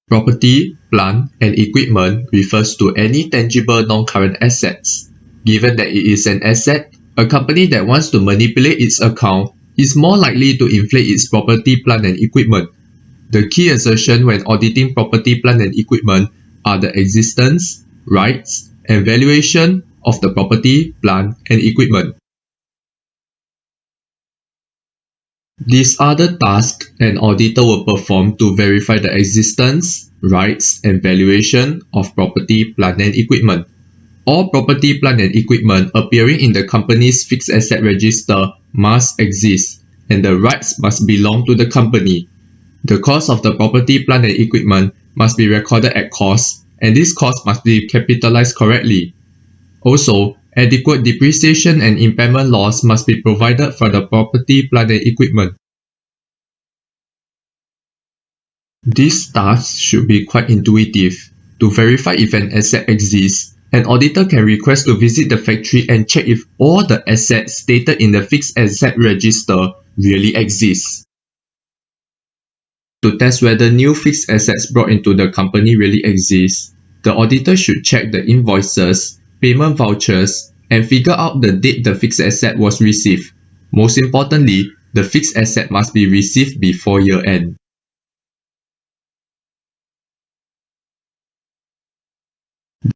Property, plant, and equipment refers to any tangible non-current assets. Given that it is an asset, a company that wants to manipulate its account is more likely to inflate its property, plant, and equipment. The key assertion when auditing property, plant, and equipment are the existence, rights, and valuation of the property, plant, and equipment. These are the tasks an auditor will perform to verify the existence, rights, and valuation of property, plant, and equipment. All property, plant, and equipment appearing in the company's fixed asset register must exist, and the rights must belong to the company. The cost of the property, plant, and equipment must be recorded at cost, and this cost must be capitalized correctly. Also, adequate depreciation and impairment loss must be provided for the property, plant, and equipment. These tasks should be quite intuitive. To verify if an asset exists, an auditor can request to visit the factory and check if all the assets stated in the fixed asset register really exist. To test whether new fixed assets brought into the company really exist, the auditor should check the invoices, payment vouchers, and figure out the date the fixed asset was received. Most importantly, the fixed asset must be received before year-end.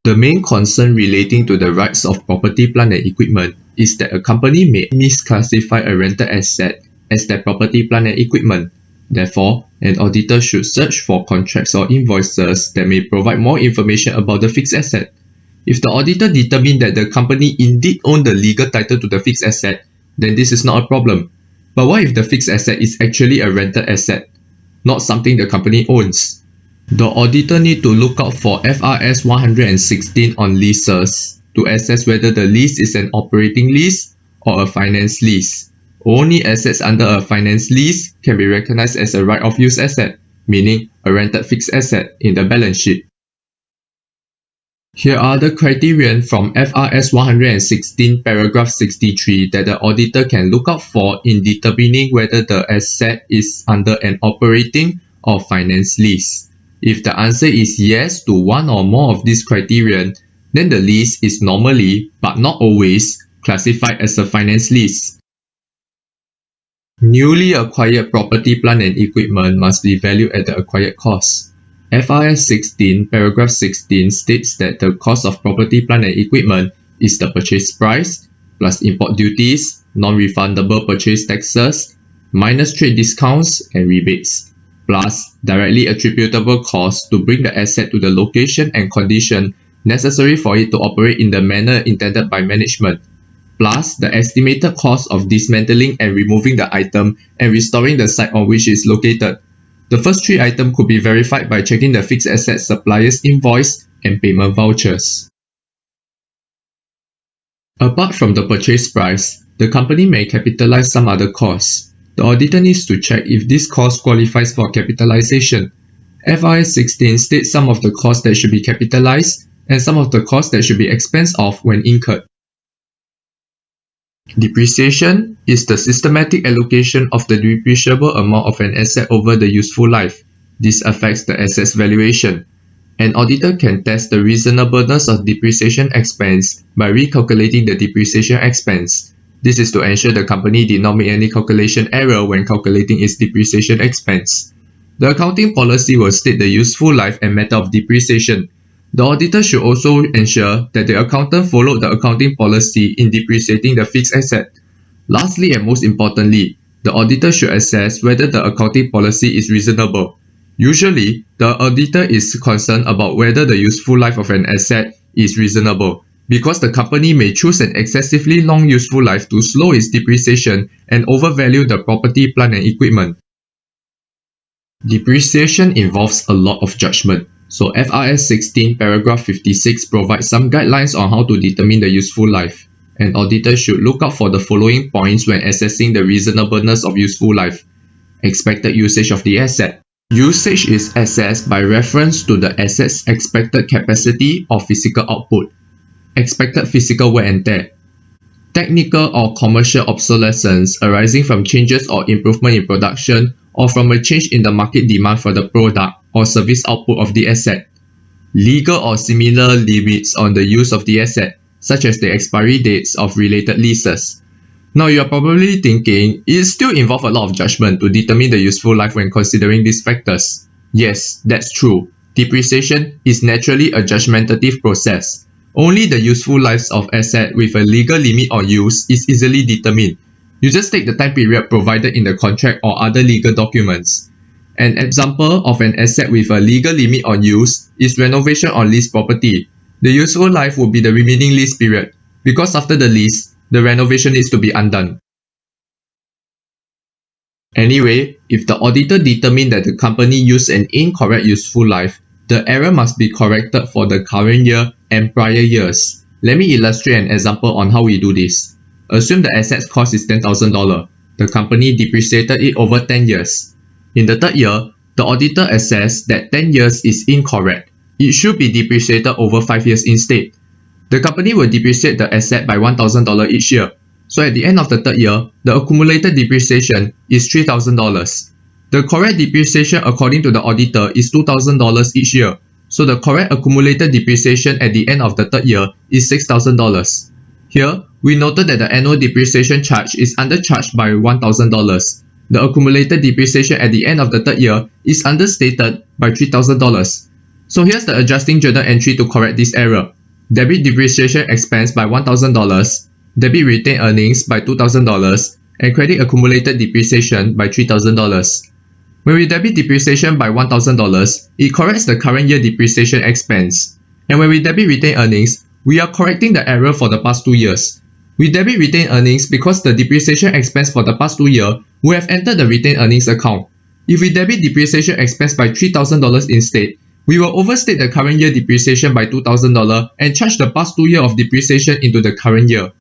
The main concern relating to the rights of property, plant, and equipment is that a company may misclassify a rented asset as their property, plant, and equipment. Therefore, an auditor should search for contracts or invoices that may provide more information about the fixed asset. If the auditor determines that the company indeed owned the legal title to the fixed asset, then this is not a problem. But what if the fixed asset is actually a rented asset, not something the company owns? The auditor needs to look out for FRS 116 on leases to assess whether the lease is an operating lease or a finance lease. Only assets under a finance lease can be recognized as a right of use asset, meaning a rented fixed asset in the balance sheet. Here are the criterion from FRS 116 paragraph 63 that the auditor can look out for in determining whether the asset is under an operating or finance lease. If the answer is yes to one or more of these criterion, then the lease is normally, but not always, classified as a finance lease. Newly acquired property, plant, and equipment must be valued at the acquired cost. FRS 16, paragraph 16 states that the cost of property, plant, and equipment is the purchase price, plus import duties, non-refundable purchase taxes, minus trade discounts and rebates, plus directly attributable costs to bring the asset to the location and condition necessary for it to operate in the manner intended by management, plus the estimated cost of dismantling and removing the item and restoring the site on which it is located. The first three items could be verified by checking the fixed asset supplier's invoice and payment vouchers. Apart from the purchase price, the company may capitalize some other costs. The auditor needs to check if this cost qualifies for capitalization. FRS 16 states some of the costs that should be capitalized and some of the costs that should be expensed off when incurred. Depreciation is the systematic allocation of the depreciable amount of an asset over the useful life. This affects the asset's valuation. An auditor can test the reasonableness of depreciation expense by recalculating the depreciation expense. This is to ensure the company did not make any calculation error when calculating its depreciation expense. The accounting policy will state the useful life and method of depreciation. The auditor should also ensure that the accountant followed the accounting policy in depreciating the fixed asset. Lastly and most importantly, the auditor should assess whether the accounting policy is reasonable. Usually, the auditor is concerned about whether the useful life of an asset is reasonable, because the company may choose an excessively long useful life to slow its depreciation and overvalue the property, plant, and equipment. Depreciation involves a lot of judgment, so FRS 16 paragraph 56 provides some guidelines on how to determine the useful life. An auditor should look out for the following points when assessing the reasonableness of useful life. Expected usage of the asset. Usage is assessed by reference to the asset's expected capacity or physical output. Expected physical wear and tear. Technical or commercial obsolescence arising from changes or improvement in production or from a change in the market demand for the product. or service output of the asset. Legal or similar limits on the use of the asset, such as the expiry dates of related leases. Now you are probably thinking, it still involves a lot of judgment to determine the useful life when considering these factors. Yes, that's true. Depreciation is naturally a judgmentative process. Only the useful lives of asset with a legal limit on use is easily determined. You just take the time period provided in the contract or other legal documents. An example of an asset with a legal limit on use is renovation on leased property. The useful life would be the remaining lease period, because after the lease, the renovation needs to be undone. Anyway, if the auditor determined that the company used an incorrect useful life, the error must be corrected for the current year and prior years. Let me illustrate an example on how we do this. Assume the asset's cost is $10,000. The company depreciated it over 10 years. In the third year, the auditor assessed that 10 years is incorrect. It should be depreciated over 5 years instead. The company will depreciate the asset by $1,000 each year. So at the end of the third year, the accumulated depreciation is $3,000. The correct depreciation according to the auditor is $2,000 each year. So the correct accumulated depreciation at the end of the third year is $6,000. Here, we noted that the annual depreciation charge is undercharged by $1,000. The accumulated depreciation at the end of the third year is understated by $3,000. So here's the adjusting journal entry to correct this error. Debit depreciation expense by $1,000, debit retained earnings by $2,000, and credit accumulated depreciation by $3,000. When we debit depreciation by $1,000, it corrects the current year depreciation expense. And when we debit retained earnings, we are correcting the error for the past 2 years. We debit retained earnings because the depreciation expense for the past 2 years would have entered the retained earnings account. If we debit depreciation expense by $3,000 instead, we will overstate the current year depreciation by $2,000 and charge the past 2 years of depreciation into the current year.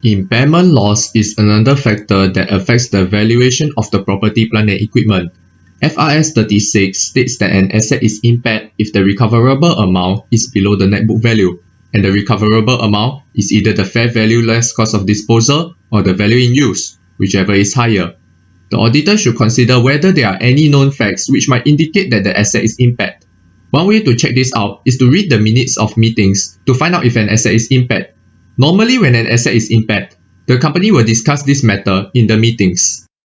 Impairment loss is another factor that affects the valuation of the property, plant and equipment. FRS 36 states that an asset is impaired if the recoverable amount is below the net book value, and the recoverable amount is either the fair value less cost of disposal or the value in use, whichever is higher. The auditor should consider whether there are any known facts which might indicate that the asset is impaired. One way to check this out is to read the minutes of meetings to find out if an asset is impaired. Normally, when an asset is impaired, the company will discuss this matter in the meetings.